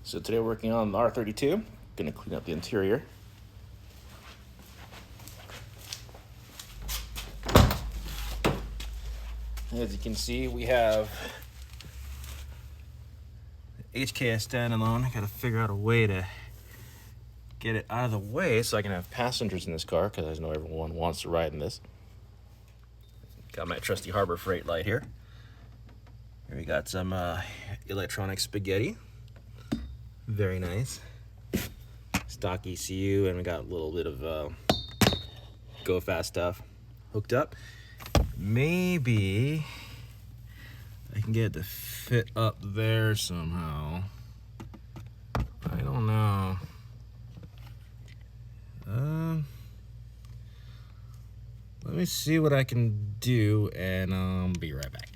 So today we're working on the R32. Gonna clean up the interior. As you can see, we have HKS standalone. I gotta figure out a way to get it out of the way so I can have passengers in this car, because I know everyone wants to ride in this. Got my trusty Harbor Freight light here. Here we got some electronic spaghetti. Very nice. Stock ECU, and we got a little bit of go fast stuff hooked up. Maybe I can get it to fit up there somehow. I don't know. Let me see what I can do, and be right back.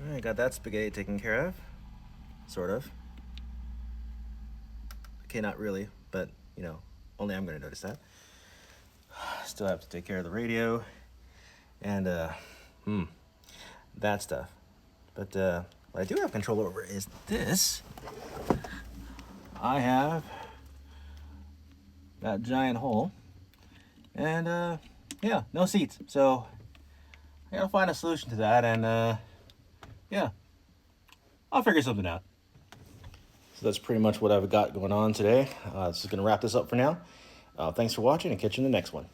Alright, got that spaghetti taken care of. Sort of. Okay, not really, but you know, only I'm gonna notice that. Still have to take care of the radio and that stuff. But what I do have control over is this. I have that giant hole, and yeah, no seats. So I gotta find a solution to that, and yeah, I'll figure something out. So that's pretty much what I've got going on today. This is gonna wrap this up for now. Thanks for watching, and catch you in the next one.